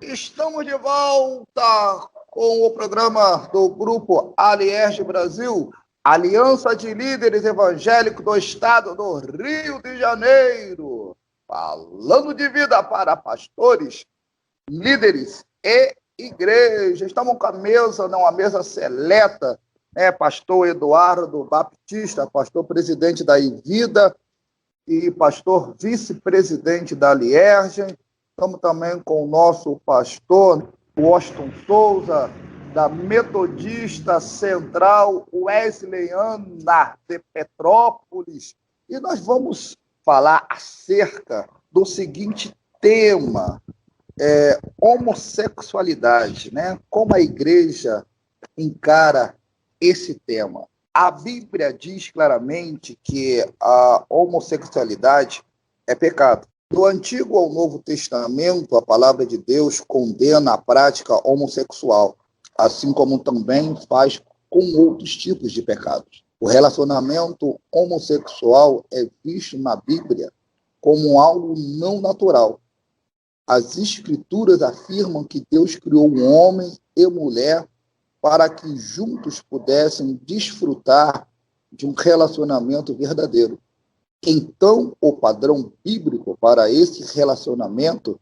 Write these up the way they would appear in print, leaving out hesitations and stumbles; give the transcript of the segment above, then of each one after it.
Estamos de volta com o programa do Grupo Alierge Brasil, Aliança de Líderes Evangélicos do Estado do Rio de Janeiro, falando de vida para pastores, líderes e igreja. Estamos com a mesa, uma mesa seleta, né? Pastor Eduardo Baptista, pastor presidente da Ivida e pastor vice-presidente da Alierge. Estamos também com o nosso pastor Washington Souza, da Metodista Central Wesleyana de Petrópolis. E nós vamos falar acerca do seguinte tema, homossexualidade, né? Como a igreja encara esse tema. A Bíblia diz claramente que a homossexualidade é pecado. Do Antigo ao Novo Testamento, a palavra de Deus condena a prática homossexual, assim como também faz com outros tipos de pecados. O relacionamento homossexual é visto na Bíblia como algo não natural. As Escrituras afirmam que Deus criou um homem e mulher para que juntos pudessem desfrutar de um relacionamento verdadeiro. Então, o padrão bíblico para esse relacionamento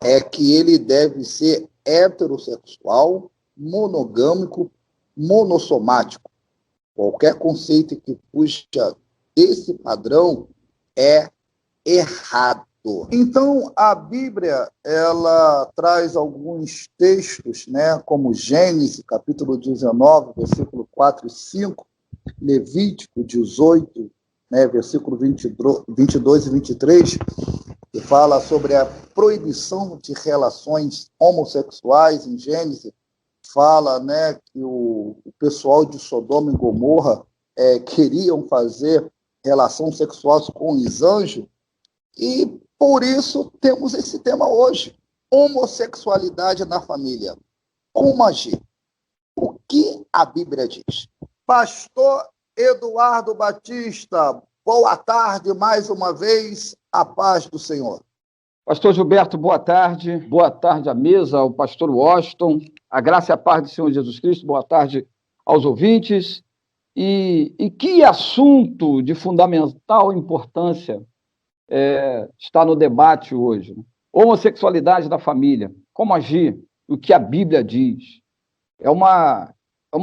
é que ele deve ser heterossexual, monogâmico, monossomático. Qualquer conceito que puxa desse padrão é errado. Então, a Bíblia, ela traz alguns textos, né, como Gênesis, capítulo 19, versículo 4 e 5, Levítico 18, né, versículo 22 e 23, que fala sobre a proibição de relações homossexuais. Em Gênesis, fala, né, que o pessoal de Sodoma e Gomorra queriam fazer relação sexual com os anjos, e por isso temos esse tema hoje, homossexualidade na família. Como agir? O que a Bíblia diz? Pastor Eduardo Batista, boa tarde mais uma vez, a paz do Senhor. Pastor Gilberto, boa tarde à mesa, ao pastor Washington, a graça e a paz do Senhor Jesus Cristo, boa tarde aos ouvintes. E que assunto de fundamental importância está no debate hoje? Homossexualidade da família, como agir? O que a Bíblia diz? É uma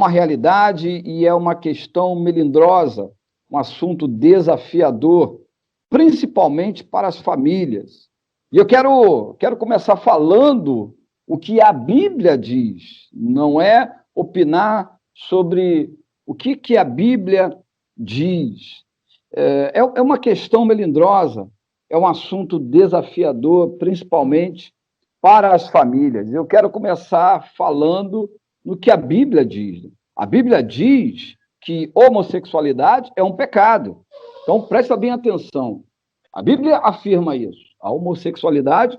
realidade e é uma questão melindrosa, um assunto desafiador, principalmente para as famílias. E eu quero começar falando o que a Bíblia diz, não é opinar sobre o que a Bíblia diz. É uma questão melindrosa, é um assunto desafiador, principalmente para as famílias. Eu quero começar falando no que a Bíblia diz. A Bíblia diz que homossexualidade é um pecado. Então, presta bem atenção. A Bíblia afirma isso. A homossexualidade,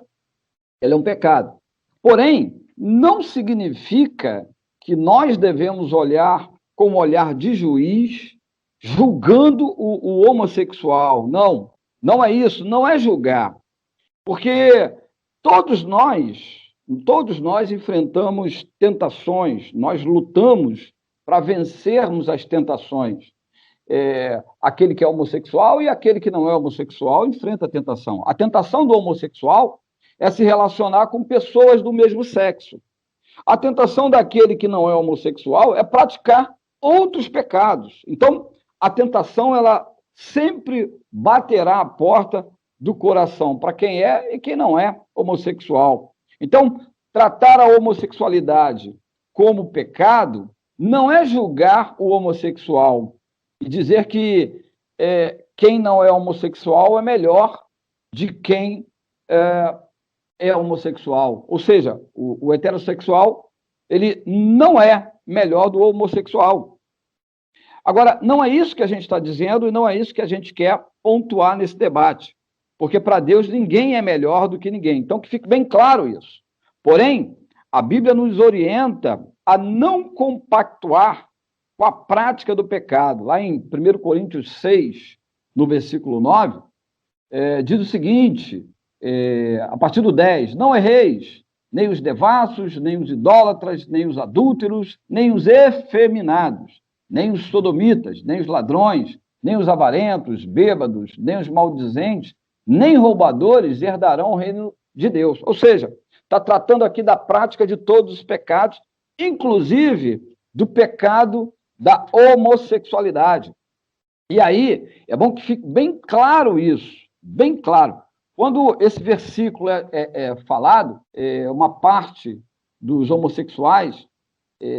ela é um pecado. Porém, não significa que nós devemos olhar com um olhar de juiz, julgando o homossexual. Não é isso, não é julgar. Porque todos nós enfrentamos tentações, nós lutamos para vencermos as tentações. Aquele que é homossexual e aquele que não é homossexual enfrenta a tentação. A tentação do homossexual é se relacionar com pessoas do mesmo sexo. A tentação daquele que não é homossexual é praticar outros pecados. Então, a tentação, ela sempre baterá a porta do coração para quem é e quem não é homossexual. Então, tratar a homossexualidade como pecado não é julgar o homossexual e dizer que quem não é homossexual é melhor de quem é homossexual. Ou seja, o heterossexual, ele não é melhor do homossexual. Agora, não é isso que a gente está dizendo e não é isso que a gente quer pontuar nesse debate, porque para Deus ninguém é melhor do que ninguém. Então, que fique bem claro isso. Porém, a Bíblia nos orienta a não compactuar com a prática do pecado. Lá em 1 Coríntios 6, no versículo 9, diz o seguinte, a partir do 10, não erreis, nem os devassos, nem os idólatras, nem os adúlteros, nem os efeminados, nem os sodomitas, nem os ladrões, nem os avarentos, bêbados, nem os maldizentes, nem roubadores herdarão o reino de Deus. Ou seja, está tratando aqui da prática de todos os pecados, inclusive do pecado da homossexualidade. E aí, é bom que fique bem claro isso, bem claro. Quando esse versículo é falado, uma parte dos homossexuais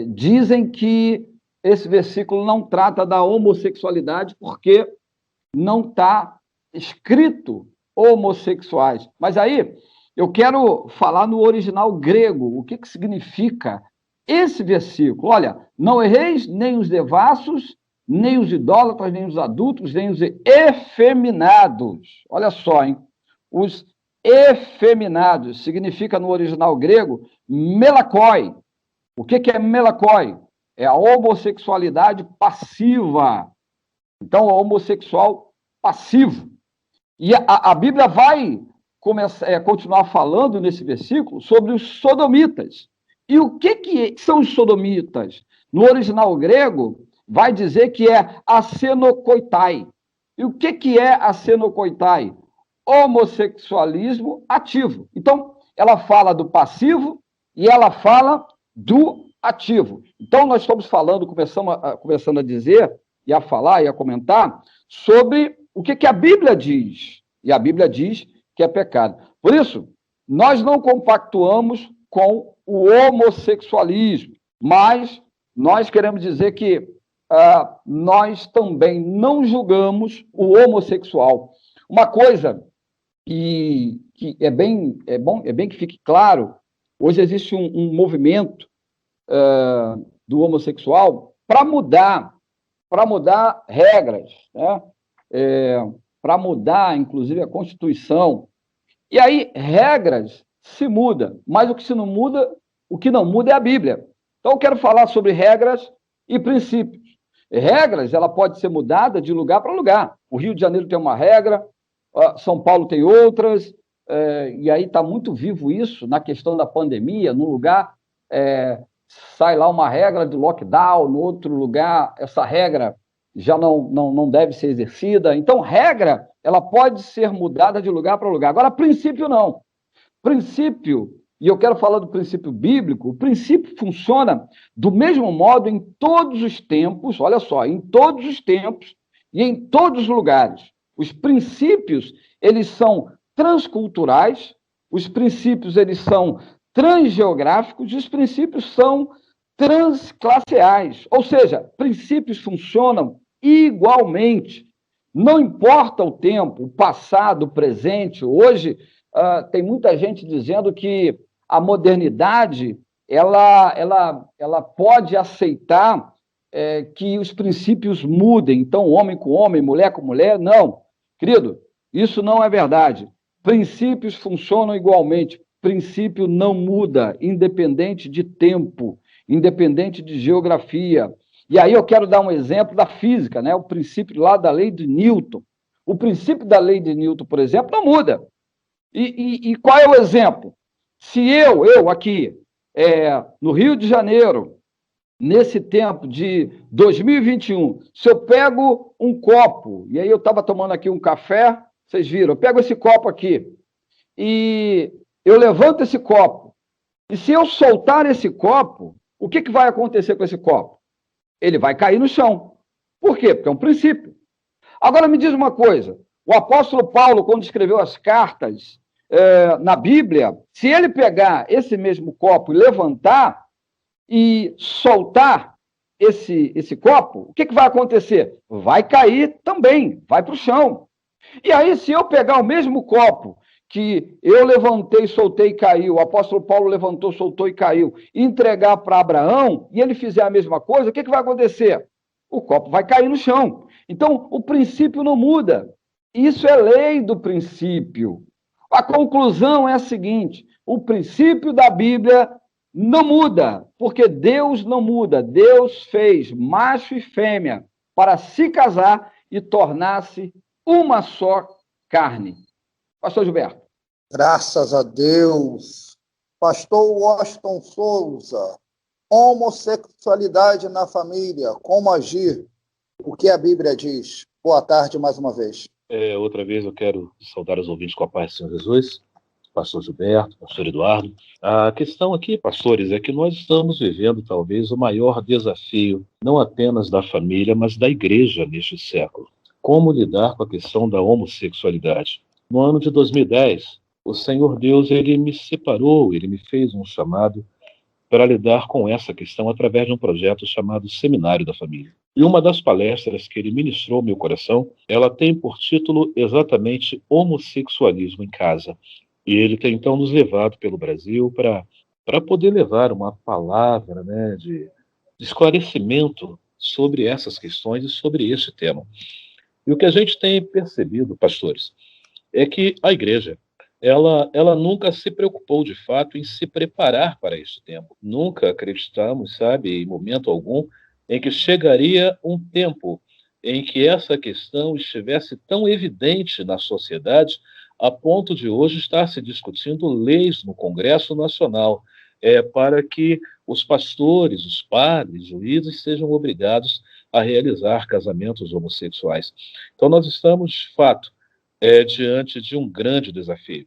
dizem que esse versículo não trata da homossexualidade porque não está escrito homossexuais. Mas aí, eu quero falar no original grego, o que significa esse versículo. Olha, não erreis nem os devassos, nem os idólatras, nem os adúlteros, nem os efeminados. Olha só, hein? Os efeminados significa no original grego melakoi. O que é melakoi? É a homossexualidade passiva. Então, o homossexual passivo. E a Bíblia vai continuar falando nesse versículo sobre os sodomitas. E o que são os sodomitas? No original grego, vai dizer que é asenokoitai. E o que é asenokoitai? Homossexualismo ativo. Então, ela fala do passivo e ela fala do ativo. Então, nós estamos falando, começando a dizer, e a falar, e a comentar, sobre o que a Bíblia diz. E a Bíblia diz que é pecado. Por isso, nós não compactuamos com o homossexualismo, mas nós queremos dizer que nós também não julgamos o homossexual. Uma coisa que é bem que fique claro, hoje existe um movimento do homossexual para mudar regras, né? Para mudar, inclusive, a Constituição. E aí, regras se muda, mas o que não muda é a Bíblia. Então, eu quero falar sobre regras e princípios. Regras, ela pode ser mudada de lugar para lugar. O Rio de Janeiro tem uma regra, São Paulo tem outras, e aí está muito vivo isso na questão da pandemia. No lugar sai lá uma regra de lockdown, no outro lugar essa regra já não deve ser exercida. Então, regra, ela pode ser mudada de lugar para lugar. Agora, princípio não. Princípio, e eu quero falar do princípio bíblico, o princípio funciona do mesmo modo em todos os tempos, olha só, em todos os tempos e em todos os lugares. Os princípios, eles são transculturais, os princípios, eles são transgeográficos e os princípios são transclasseais. Ou seja, princípios funcionam igualmente. Não importa o tempo, o passado, o presente. Hoje, tem muita gente dizendo que a modernidade ela pode aceitar que os princípios mudem. Então, homem com homem, mulher com mulher, não. Querido, isso não é verdade. Princípios funcionam igualmente. Princípio não muda, independente de tempo, independente de geografia. E aí eu quero dar um exemplo da física, né? O princípio lá da lei de Newton. O princípio da lei de Newton, por exemplo, não muda. E qual é o exemplo? Se eu aqui, no Rio de Janeiro, nesse tempo de 2021, se eu pego um copo, e aí eu estava tomando aqui um café, vocês viram, eu pego esse copo aqui, e eu levanto esse copo, e se eu soltar esse copo, o que vai acontecer com esse copo? Ele vai cair no chão. Por quê? Porque é um princípio. Agora me diz uma coisa, o apóstolo Paulo, quando escreveu as cartas na Bíblia, se ele pegar esse mesmo copo e levantar e soltar esse copo, o que vai acontecer? Vai cair também, vai para o chão. E aí, se eu pegar o mesmo copo que eu levantei, soltei e caiu, o apóstolo Paulo levantou, soltou e caiu, e entregar para Abraão, e ele fizer a mesma coisa, o que vai acontecer? O copo vai cair no chão. Então, o princípio não muda. Isso é lei do princípio. A conclusão é a seguinte: o princípio da Bíblia não muda, porque Deus não muda. Deus fez macho e fêmea para se casar e tornar-se uma só carne. Pastor Gilberto. Graças a Deus. Pastor Washington Souza, homossexualidade na família, como agir? O que a Bíblia diz? Boa tarde mais uma vez. Outra vez eu quero saudar os ouvintes com a paz do Senhor Jesus, pastor Gilberto, pastor Eduardo. A questão aqui, pastores, é que nós estamos vivendo talvez o maior desafio, não apenas da família, mas da igreja neste século. Como lidar com a questão da homossexualidade? No ano de 2010, o Senhor Deus, ele me separou, ele me fez um chamado para lidar com essa questão através de um projeto chamado Seminário da Família. E uma das palestras que ele ministrou ao meu coração, ela tem por título exatamente Homossexualismo em Casa. E ele tem então nos levado pelo Brasil para poder levar uma palavra, né, de esclarecimento sobre essas questões e sobre este tema. E o que a gente tem percebido, pastores, é que a igreja, ela nunca se preocupou de fato em se preparar para este tempo. Nunca acreditamos, sabe, em momento algum, em que chegaria um tempo em que essa questão estivesse tão evidente na sociedade, a ponto de hoje estar se discutindo leis no Congresso Nacional, para que os pastores, os padres, juízes sejam obrigados a realizar casamentos homossexuais. Então nós estamos, de fato, diante de um grande desafio.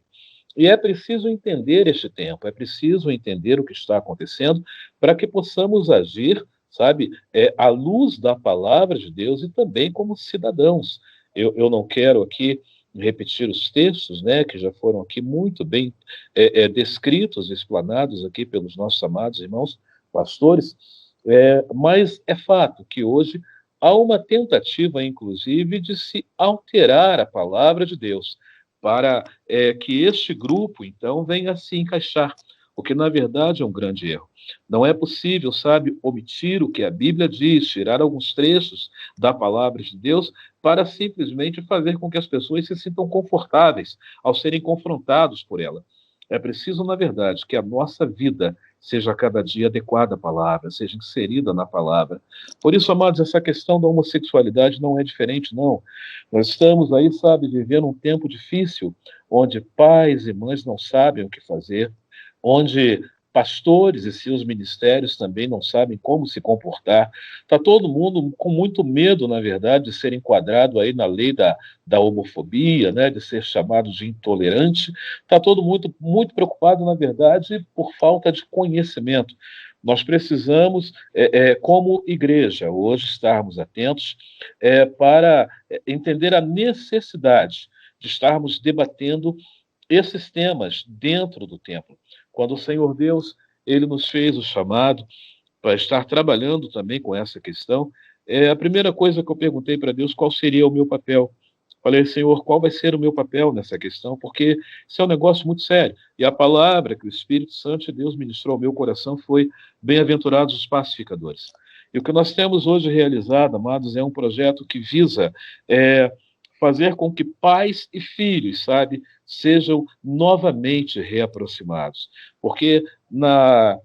E é preciso entender este tempo, é preciso entender o que está acontecendo para que possamos agir, sabe, à luz da palavra de Deus e também como cidadãos. Eu não quero aqui repetir os textos, né, que já foram aqui muito bem descritos, explanados aqui pelos nossos amados irmãos pastores, mas é fato que hoje há uma tentativa, inclusive, de se alterar a palavra de Deus para que este grupo, então, venha a se encaixar, o que, na verdade, é um grande erro. Não é possível, sabe, omitir o que a Bíblia diz, tirar alguns trechos da palavra de Deus para simplesmente fazer com que as pessoas se sintam confortáveis ao serem confrontados por ela. É preciso, na verdade, que a nossa vida seja cada dia adequada à palavra, seja inserida na palavra. Por isso, amados, essa questão da homossexualidade não é diferente, não. Nós estamos aí, sabe, vivendo um tempo difícil, onde pais e mães não sabem o que fazer, onde pastores e seus ministérios também não sabem como se comportar. Está todo mundo com muito medo, na verdade, de ser enquadrado aí na lei da homofobia, né, de ser chamado de intolerante. Está todo mundo muito preocupado, na verdade, por falta de conhecimento. Nós precisamos, como igreja, hoje estarmos atentos para entender a necessidade de estarmos debatendo esses temas dentro do templo. Quando o Senhor Deus, ele nos fez o chamado para estar trabalhando também com essa questão, a primeira coisa que eu perguntei para Deus, qual seria o meu papel? Falei, Senhor, qual vai ser o meu papel nessa questão? Porque isso é um negócio muito sério. E a palavra que o Espírito Santo de Deus ministrou ao meu coração foi: bem-aventurados os pacificadores. E o que nós temos hoje realizado, amados, é um projeto que visa fazer com que pais e filhos, sabe, sejam novamente reaproximados. Porque na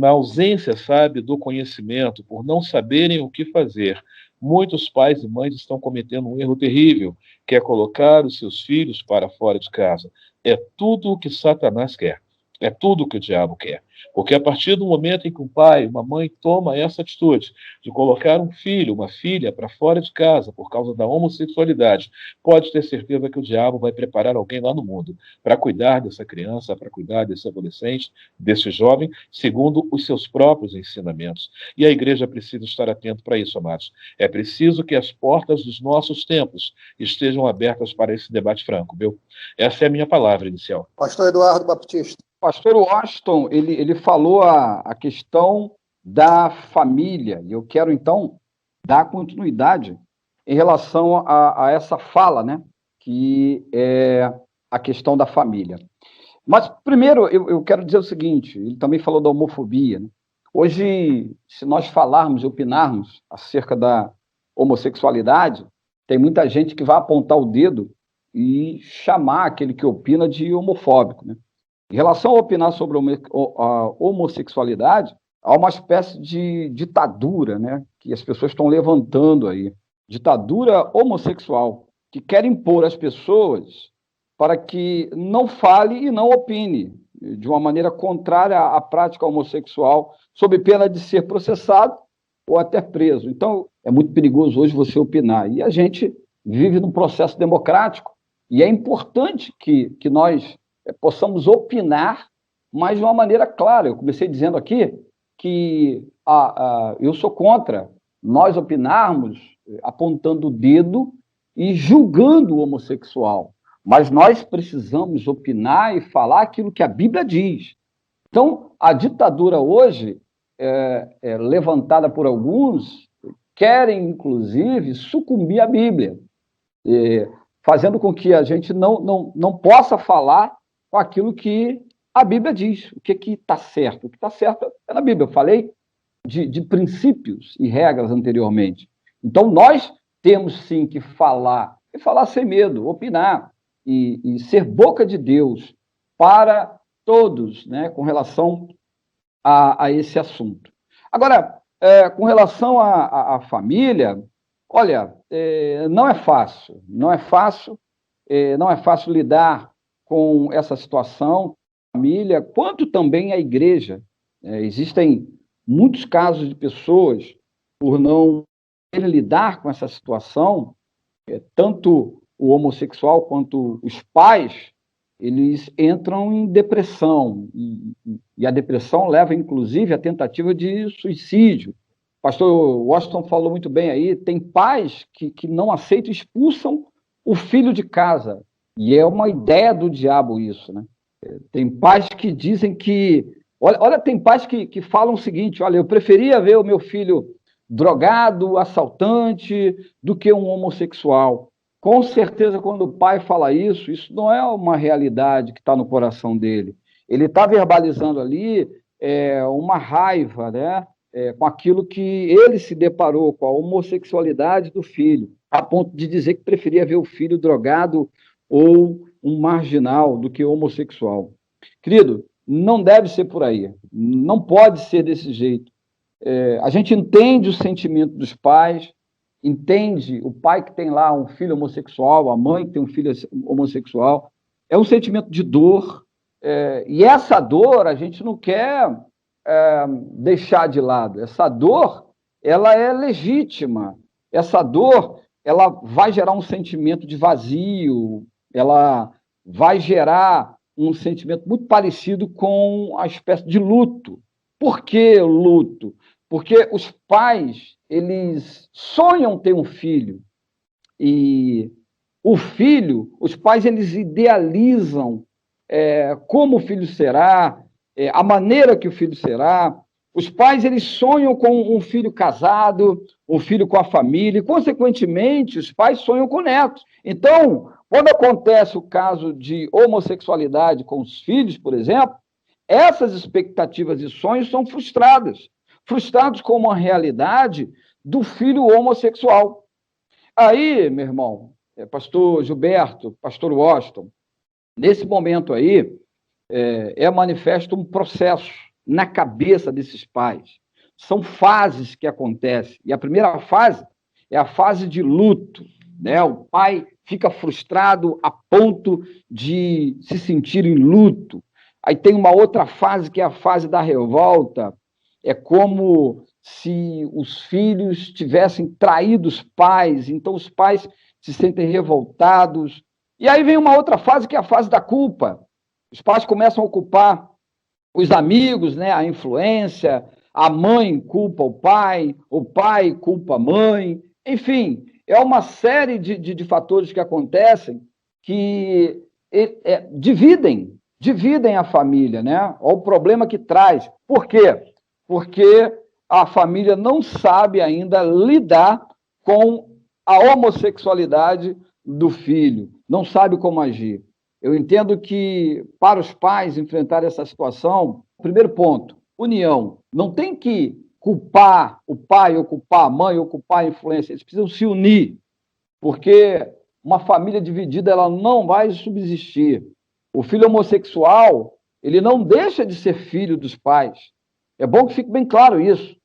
ausência, sabe, do conhecimento, por não saberem o que fazer, muitos pais e mães estão cometendo um erro terrível, que é colocar os seus filhos para fora de casa. É tudo o que Satanás quer. É tudo o que o diabo quer. Porque a partir do momento em que um pai, uma mãe toma essa atitude de colocar um filho, uma filha para fora de casa por causa da homossexualidade, pode ter certeza que o diabo vai preparar alguém lá no mundo para cuidar dessa criança, para cuidar desse adolescente, desse jovem, segundo os seus próprios ensinamentos. E a igreja precisa estar atenta para isso, amados. É preciso que as portas dos nossos templos estejam abertas para esse debate franco, viu? Essa é a minha palavra inicial. Pastor Eduardo Baptista. Pastor Washington, ele falou a questão da família, e eu quero, então, dar continuidade em relação a essa fala, né, que é a questão da família. Mas, primeiro, eu quero dizer o seguinte, ele também falou da homofobia, né? Hoje, se nós falarmos e opinarmos acerca da homossexualidade, tem muita gente que vai apontar o dedo e chamar aquele que opina de homofóbico, né? Em relação a opinar sobre a homossexualidade, há uma espécie de ditadura, né, que as pessoas estão levantando aí. Ditadura homossexual, que quer impor às pessoas para que não fale e não opine. de uma maneira contrária à prática homossexual, sob pena de ser processado ou até preso. Então, é muito perigoso hoje você opinar. E a gente vive num processo democrático e é importante que nós possamos opinar, mas de uma maneira clara. Eu comecei dizendo aqui que eu sou contra nós opinarmos apontando o dedo e julgando o homossexual. Mas nós precisamos opinar e falar aquilo que a Bíblia diz. Então, a ditadura hoje, levantada por alguns, querem, inclusive, sucumbir à Bíblia, fazendo com que a gente não possa falar com aquilo que a Bíblia diz, o que está certo. O que está certo é na Bíblia. Eu falei de princípios e regras anteriormente. Então, nós temos sim que falar, e falar sem medo, opinar, e ser boca de Deus para todos, né, com relação a esse assunto. Agora, com relação à família, olha, não é fácil, não é fácil lidar com essa situação, família, quanto também a igreja. Existem muitos casos de pessoas, por não querer lidar com essa situação, tanto o homossexual quanto os pais, eles entram em depressão, e a depressão leva, inclusive, à tentativa de suicídio. O pastor Washington falou muito bem aí, tem pais que não aceitam, expulsam o filho de casa, e é uma ideia do diabo isso, né? Tem pais que dizem que... Olha, tem pais que falam o seguinte, olha, eu preferia ver o meu filho drogado, assaltante, do que um homossexual. Com certeza, quando o pai fala isso não é uma realidade que está no coração dele. Ele está verbalizando ali uma raiva, né, com aquilo que ele se deparou, com a homossexualidade do filho, a ponto de dizer que preferia ver o filho drogado ou um marginal do que homossexual. Querido, não deve ser por aí, não pode ser desse jeito. A gente entende o sentimento dos pais, entende o pai que tem lá um filho homossexual, a mãe que tem um filho homossexual, é um sentimento de dor, e essa dor a gente não quer deixar de lado. Essa dor, ela é legítima, essa dor, ela vai gerar um sentimento de vazio, ela vai gerar um sentimento muito parecido com a espécie de luto. Por que luto? Porque os pais, eles sonham ter um filho, e o filho, os pais, eles idealizam como o filho será, a maneira que o filho será. Os pais, eles sonham com um filho casado, um filho com a família, e, consequentemente, os pais sonham com netos. Então, quando acontece o caso de homossexualidade com os filhos, por exemplo, essas expectativas e sonhos são frustrados com uma realidade do filho homossexual. Aí, meu irmão, pastor Gilberto, pastor Washington, nesse momento aí, manifesto um processo na cabeça desses pais. São fases que acontecem, e a primeira fase é a fase de luto, né? O pai fica frustrado a ponto de se sentir em luto. Aí tem uma outra fase, que é a fase da revolta. É como se os filhos tivessem traído os pais, então os pais se sentem revoltados. E aí vem uma outra fase, que é a fase da culpa. Os pais começam a culpar os amigos, né, a influência, a mãe culpa o pai culpa a mãe, enfim, é uma série de fatores que acontecem que dividem a família, né? Olha o problema que traz. Por quê? Porque a família não sabe ainda lidar com a homossexualidade do filho, não sabe como agir. Eu entendo que, para os pais enfrentar essa situação, primeiro ponto, união. Não tem que culpar o pai, ou culpar a mãe, ou culpar a influência. Eles precisam se unir, porque uma família dividida, ela não vai subsistir. O filho homossexual, ele não deixa de ser filho dos pais. É bom que fique bem claro isso.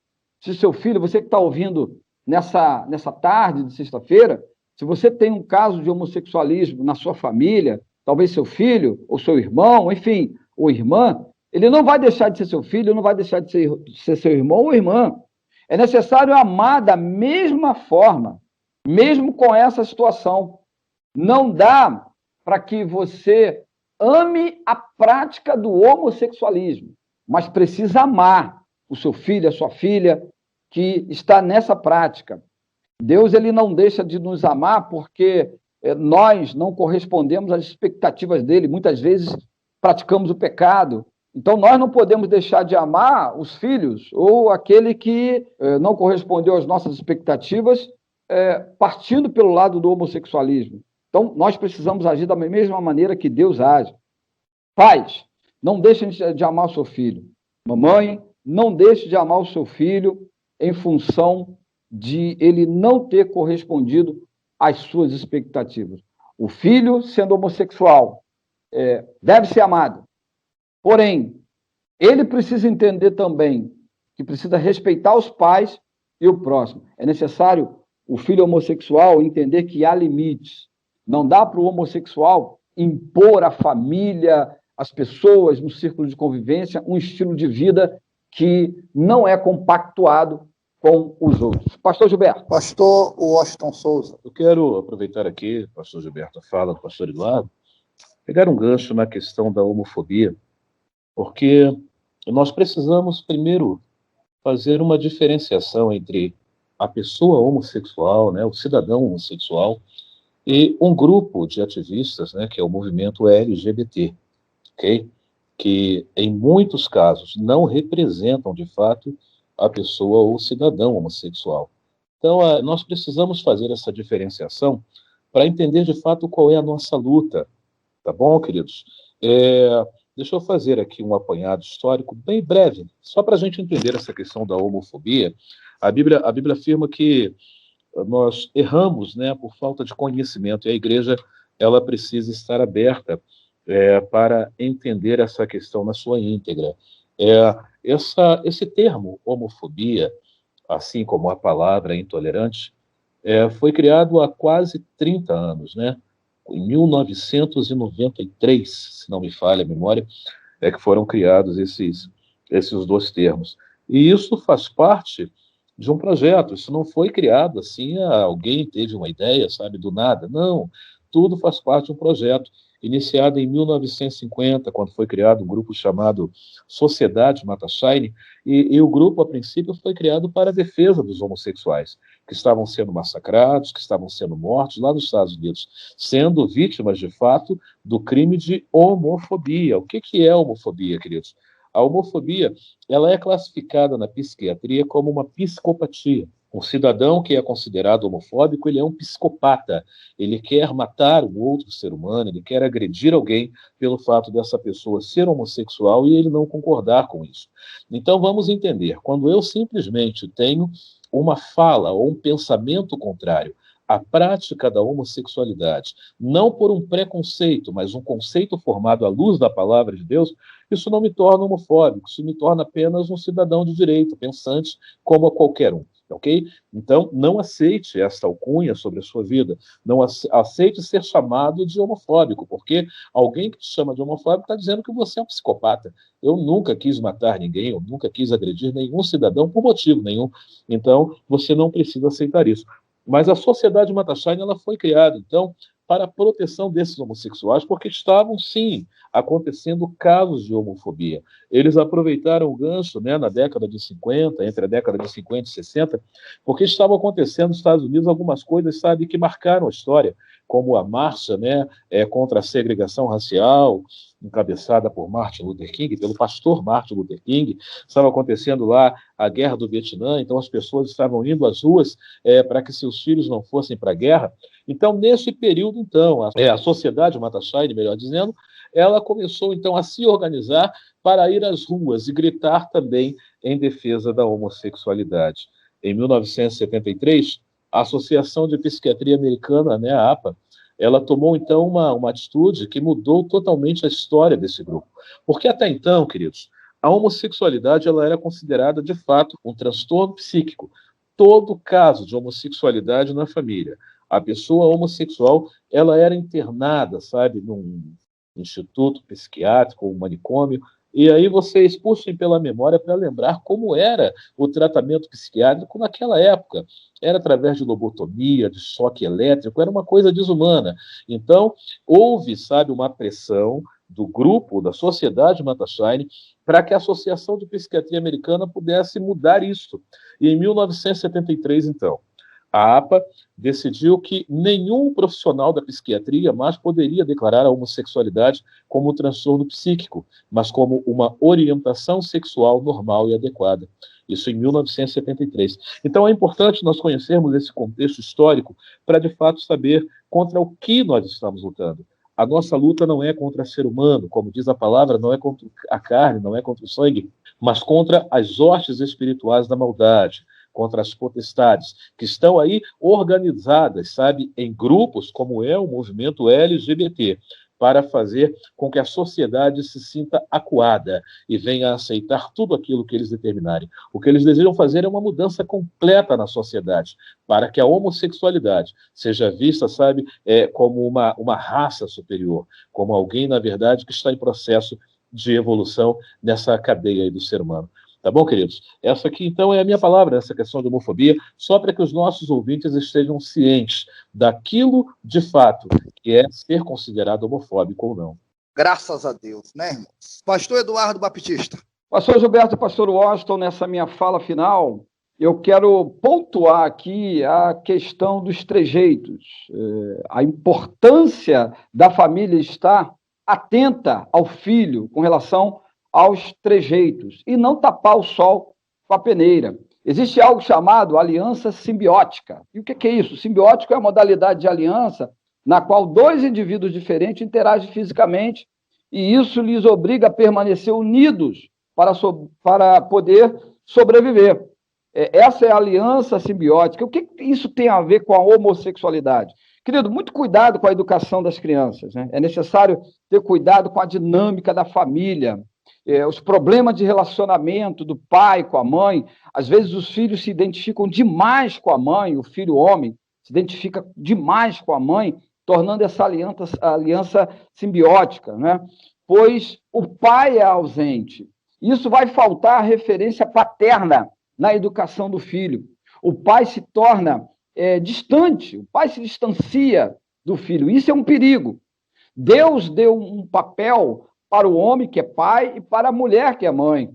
Se seu filho, você que está ouvindo nessa tarde de sexta-feira, se você tem um caso de homossexualismo na sua família, talvez seu filho ou seu irmão, enfim, ou irmã, ele não vai deixar de ser seu filho, não vai deixar de ser seu irmão ou irmã. É necessário amar da mesma forma, mesmo com essa situação. Não dá para que você ame a prática do homossexualismo, mas precisa amar o seu filho, a sua filha, que está nessa prática. Deus ele não deixa de nos amar porque nós não correspondemos às expectativas dele. Muitas vezes praticamos o pecado. Então, nós não podemos deixar de amar os filhos ou aquele que não correspondeu às nossas expectativas, partindo pelo lado do homossexualismo. Então, nós precisamos agir da mesma maneira que Deus age. Pais, não deixem de amar o seu filho. Mamãe, não deixe de amar o seu filho em função de ele não ter correspondido às suas expectativas. O filho, sendo homossexual, deve ser amado. Porém, ele precisa entender também que precisa respeitar os pais e o próximo. É necessário o filho homossexual entender que há limites. Não dá para o homossexual impor à família, às pessoas no círculo de convivência, um estilo de vida que não é compactuado com os outros. Pastor Gilberto. Pastor Washington Souza. Eu quero aproveitar aqui, pastor Gilberto, a fala do pastor Eduardo, pegar um gancho na questão da homofobia, porque nós precisamos, primeiro, fazer uma diferenciação entre a pessoa homossexual, né, o cidadão homossexual, e um grupo de ativistas, né, que é o movimento LGBT, ok? Que, em muitos casos, não representam, de fato, a pessoa ou o cidadão homossexual. Então, nós precisamos fazer essa diferenciação para entender, de fato, qual é a nossa luta. Tá bom, queridos? Deixa eu fazer aqui um apanhado histórico bem breve, só para a gente entender essa questão da homofobia. A Bíblia afirma que nós erramos, né, por falta de conhecimento, e a igreja ela precisa estar aberta para entender essa questão na sua íntegra. Esse termo, homofobia, assim como a palavra intolerante, foi criado há quase 30 anos, né? Em 1993, se não me falha a memória, que foram criados esses dois termos. E isso faz parte de um projeto, isso não foi criado assim, alguém teve uma ideia, sabe, do nada. Não, tudo faz parte de um projeto iniciado em 1950, quando foi criado um grupo chamado Sociedade Mata-Shine, e o grupo, a princípio, foi criado para a defesa dos homossexuais, que estavam sendo massacrados, que estavam sendo mortos lá nos Estados Unidos, sendo vítimas, de fato, do crime de homofobia. O que é homofobia, queridos? A homofobia, ela é classificada na psiquiatria como uma psicopatia. Um cidadão que é considerado homofóbico, ele é um psicopata. Ele quer matar um outro ser humano, ele quer agredir alguém pelo fato dessa pessoa ser homossexual e ele não concordar com isso. Então vamos entender, quando eu simplesmente tenho uma fala ou um pensamento contrário à prática da homossexualidade, não por um preconceito, mas um conceito formado à luz da palavra de Deus, isso não me torna homofóbico, isso me torna apenas um cidadão de direito, pensante como a qualquer um. Ok? Então, não aceite esta alcunha sobre a sua vida. Não aceite ser chamado de homofóbico, porque alguém que te chama de homofóbico está dizendo que você é um psicopata. Eu nunca quis matar ninguém, eu nunca quis agredir nenhum cidadão por motivo nenhum. Então, você não precisa aceitar isso. Mas a Sociedade Mata-Shine, ela foi criada, então, para a proteção desses homossexuais, porque estavam, sim, acontecendo casos de homofobia. Eles aproveitaram o gancho, né, na década de 50, entre a década de 50 e 60, porque estavam acontecendo nos Estados Unidos algumas coisas, sabe, que marcaram a história, como a marcha, né, contra a segregação racial, encabeçada por Martin Luther King, pelo pastor Martin Luther King. Estava acontecendo lá a guerra do Vietnã, então as pessoas estavam indo às ruas para que seus filhos não fossem para a guerra. Então, nesse período, então, a Sociedade Mata-Shine, melhor dizendo, ela começou, então, a se organizar para ir às ruas e gritar também em defesa da homossexualidade. Em 1973, a Associação de Psiquiatria Americana, né, a APA, ela tomou, então, uma atitude que mudou totalmente a história desse grupo. Porque até então, queridos, a homossexualidade ela era considerada, de fato, um transtorno psíquico. Todo caso de homossexualidade na família, a pessoa homossexual, ela era internada, sabe, instituto psiquiátrico, um manicômio, e aí vocês puxem pela memória para lembrar como era o tratamento psiquiátrico naquela época. Era através de lobotomia, de choque elétrico, era uma coisa desumana. Então, houve, sabe, uma pressão do grupo, da Sociedade Mata Shine, para que a Associação de Psiquiatria Americana pudesse mudar isso. E em 1973, então, a APA decidiu que nenhum profissional da psiquiatria mais poderia declarar a homossexualidade como um transtorno psíquico, mas como uma orientação sexual normal e adequada. Isso em 1973. Então é importante nós conhecermos esse contexto histórico para, de fato, saber contra o que nós estamos lutando. A nossa luta não é contra o ser humano, como diz a palavra, não é contra a carne, não é contra o sangue, mas contra as hostes espirituais da maldade, contra as potestades, que estão aí organizadas, sabe, em grupos, como é o movimento LGBT, para fazer com que a sociedade se sinta acuada e venha a aceitar tudo aquilo que eles determinarem. O que eles desejam fazer é uma mudança completa na sociedade, para que a homossexualidade seja vista, sabe, como uma raça superior, como alguém, na verdade, que está em processo de evolução nessa cadeia aí do ser humano. Tá bom, queridos? Essa aqui, então, é a minha palavra, essa questão de homofobia, só para que os nossos ouvintes estejam cientes daquilo, de fato, que é ser considerado homofóbico ou não. Graças a Deus, né, irmãos? Pastor Eduardo Baptista. Pastor Gilberto e pastor Washington, nessa minha fala final, eu quero pontuar aqui a questão dos trejeitos. A importância da família estar atenta ao filho com relação aos trejeitos e não tapar o sol com a peneira. Existe algo chamado aliança simbiótica. E o que é isso? Simbiótico é a modalidade de aliança na qual dois indivíduos diferentes interagem fisicamente e isso lhes obriga a permanecer unidos para poder sobreviver. Essa é a aliança simbiótica. O que isso tem a ver com a homossexualidade? Querido, muito cuidado com a educação das crianças, né? É necessário ter cuidado com a dinâmica da família, os problemas de relacionamento do pai com a mãe. Às vezes os filhos se identificam demais com a mãe, o filho homem se identifica demais com a mãe, tornando essa aliança simbiótica, né? Pois o pai é ausente. Isso vai faltar a referência paterna na educação do filho. O pai se torna distante, o pai se distancia do filho. Isso é um perigo. Deus deu um papel para o homem, que é pai, e para a mulher, que é mãe.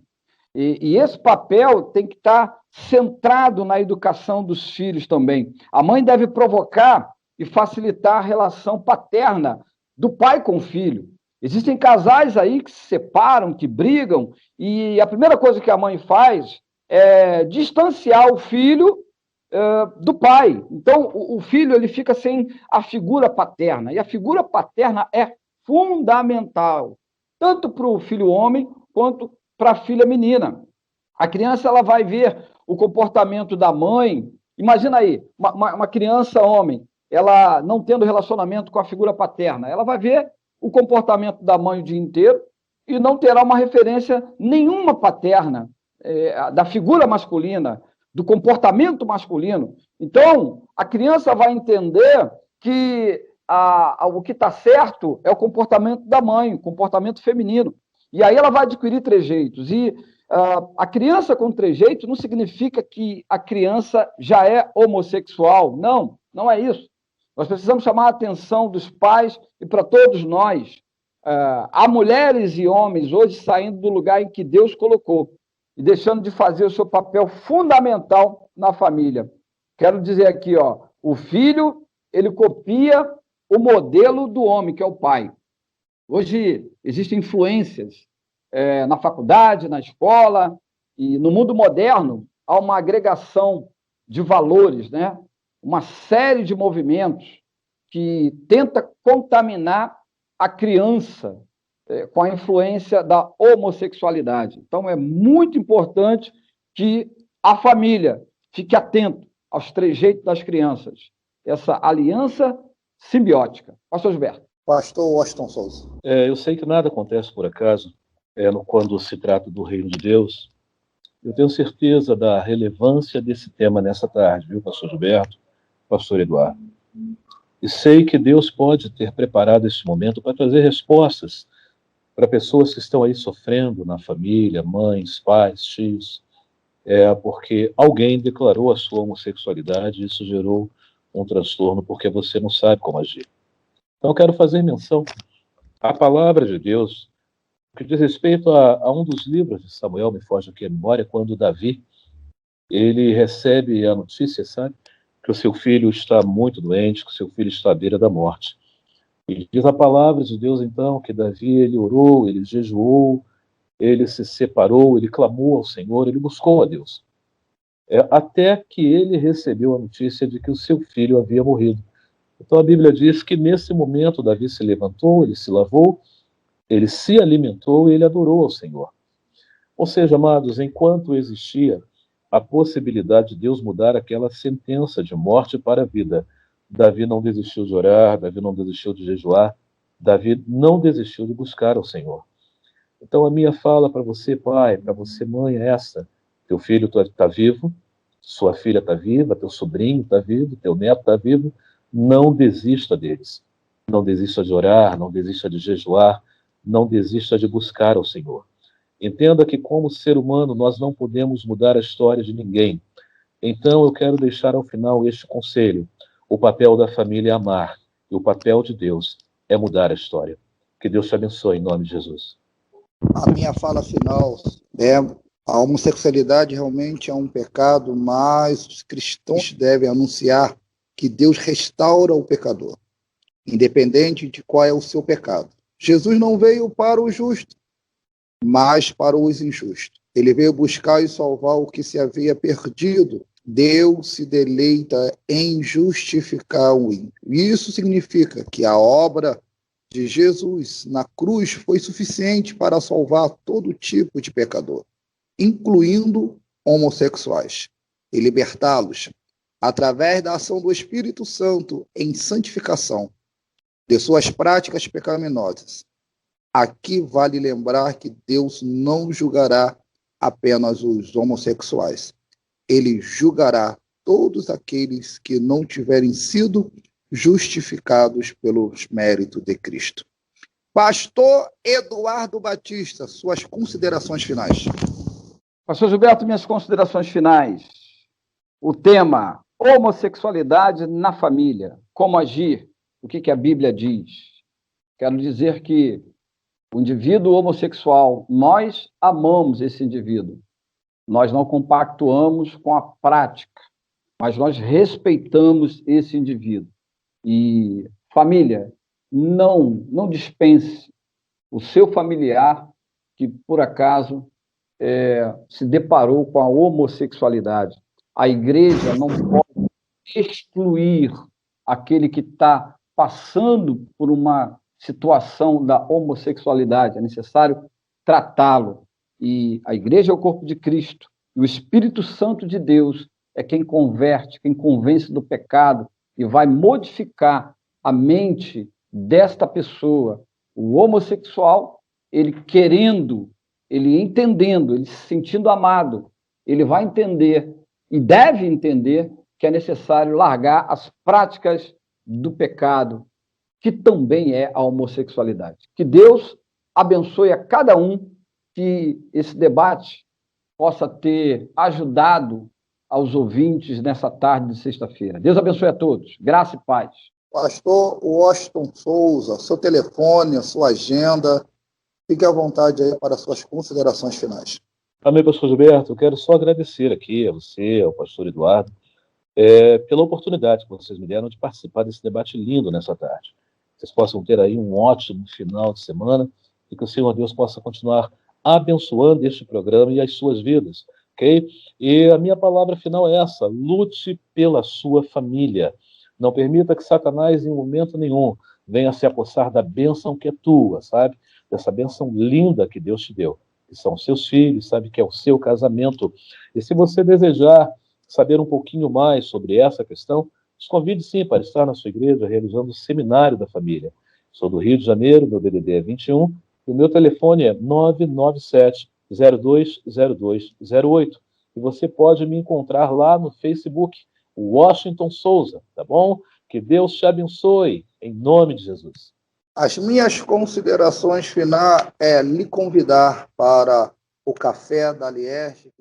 E esse papel tem que estar centrado na educação dos filhos também. A mãe deve provocar e facilitar a relação paterna do pai com o filho. Existem casais aí que se separam, que brigam, e a primeira coisa que a mãe faz é distanciar o filho do pai. Então, o filho ele fica sem a figura paterna, e a figura paterna é fundamental, tanto para o filho homem quanto para a filha menina. A criança ela vai ver o comportamento da mãe. Imagina aí, uma criança homem, ela não tendo relacionamento com a figura paterna, ela vai ver o comportamento da mãe o dia inteiro e não terá uma referência nenhuma paterna, da figura masculina, do comportamento masculino. Então, a criança vai entender que o que está certo é o comportamento da mãe, o comportamento feminino. E aí ela vai adquirir trejeitos. E a criança com trejeito não significa que a criança já é homossexual. Não, não é isso. Nós precisamos chamar a atenção dos pais e para todos nós. Há mulheres e homens hoje saindo do lugar em que Deus colocou e deixando de fazer o seu papel fundamental na família. Quero dizer aqui, o filho, ele copia o modelo do homem, que é o pai. Hoje existem influências na faculdade, na escola, e no mundo moderno há uma agregação de valores, né? Uma série de movimentos que tenta contaminar a criança com a influência da homossexualidade. Então, é muito importante que a família fique atento aos trejeitos das crianças. Essa aliança simbiótica. Pastor Gilberto. Pastor Washington Souza. Eu sei que nada acontece por acaso quando se trata do reino de Deus. Eu tenho certeza da relevância desse tema nessa tarde, viu, pastor Gilberto, pastor Eduardo? E sei que Deus pode ter preparado esse momento para trazer respostas para pessoas que estão aí sofrendo na família, mães, pais, tios, porque alguém declarou a sua homossexualidade e isso gerou um transtorno porque você não sabe como agir. Então, eu quero fazer menção à palavra de Deus, que diz respeito a um dos livros de Samuel, me foge aqui a memória, quando Davi, ele recebe a notícia, sabe, que o seu filho está muito doente, que o seu filho está à beira da morte. E diz a palavra de Deus, então, que Davi, ele orou, ele jejuou, ele se separou, ele clamou ao Senhor, ele buscou a Deus. Até que ele recebeu a notícia de que o seu filho havia morrido. Então a Bíblia diz que nesse momento Davi se levantou, ele se lavou, ele se alimentou e ele adorou ao Senhor. Ou seja, amados, enquanto existia a possibilidade de Deus mudar aquela sentença de morte para a vida, Davi não desistiu de orar, Davi não desistiu de jejuar, Davi não desistiu de buscar ao Senhor. Então a minha fala para você, pai, para você, mãe, é essa. Teu filho está vivo, sua filha está viva, teu sobrinho está vivo, teu neto está vivo. Não desista deles. Não desista de orar, não desista de jejuar, não desista de buscar ao Senhor. Entenda que, como ser humano, nós não podemos mudar a história de ninguém. Então, eu quero deixar ao final este conselho. O papel da família é amar, e o papel de Deus é mudar a história. Que Deus te abençoe, em nome de Jesus. A minha fala final é: a homossexualidade realmente é um pecado, mas os cristãos devem anunciar que Deus restaura o pecador, independente de qual é o seu pecado. Jesus não veio para o justo, mas para os injustos. Ele veio buscar e salvar o que se havia perdido. Deus se deleita em justificar o ímpio. Isso significa que a obra de Jesus na cruz foi suficiente para salvar todo tipo de pecador, incluindo homossexuais, e libertá-los através da ação do Espírito Santo em santificação de suas práticas pecaminosas. Aqui vale lembrar que Deus não julgará apenas os homossexuais. Ele julgará todos aqueles que não tiverem sido justificados pelos méritos de Cristo. Pastor Eduardo Batista, suas considerações finais. Pastor Gilberto, minhas considerações finais. O tema: homossexualidade na família. Como agir? O que a Bíblia diz? Quero dizer que o indivíduo homossexual, nós amamos esse indivíduo. Nós não compactuamos com a prática, mas nós respeitamos esse indivíduo. E, família, não dispense o seu familiar que, por acaso, se deparou com a homossexualidade. A igreja não pode excluir aquele que está passando por uma situação da homossexualidade. É necessário tratá-lo. E a igreja é o corpo de Cristo. E o Espírito Santo de Deus é quem converte, quem convence do pecado e vai modificar a mente desta pessoa. O homossexual, ele querendo, ele entendendo, ele se sentindo amado, ele vai entender e deve entender que é necessário largar as práticas do pecado, que também é a homossexualidade. Que Deus abençoe a cada um, que esse debate possa ter ajudado aos ouvintes nessa tarde de sexta-feira. Deus abençoe a todos. Graça e paz. Pastor Washington Souza, seu telefone, a sua agenda, fique à vontade aí para suas considerações finais. Amém, pastor Gilberto. Eu quero só agradecer aqui a você, ao pastor Eduardo, pela oportunidade que vocês me deram de participar desse debate lindo nessa tarde. Vocês possam ter aí um ótimo final de semana e que o Senhor Deus possa continuar abençoando este programa e as suas vidas, ok? E a minha palavra final é essa: lute pela sua família. Não permita que Satanás, em momento nenhum, venha se apossar da bênção que é tua, sabe? Dessa bênção linda que Deus te deu, que são seus filhos, sabe? Que é o seu casamento. E se você desejar saber um pouquinho mais sobre essa questão, os convide sim para estar na sua igreja realizando o Seminário da Família. Sou do Rio de Janeiro, meu DDD é 21, e o meu telefone é 997-020208. E você pode me encontrar lá no Facebook, Washington Souza, tá bom? Que Deus te abençoe, em nome de Jesus. As minhas considerações finais é lhe convidar para o café da Lierge,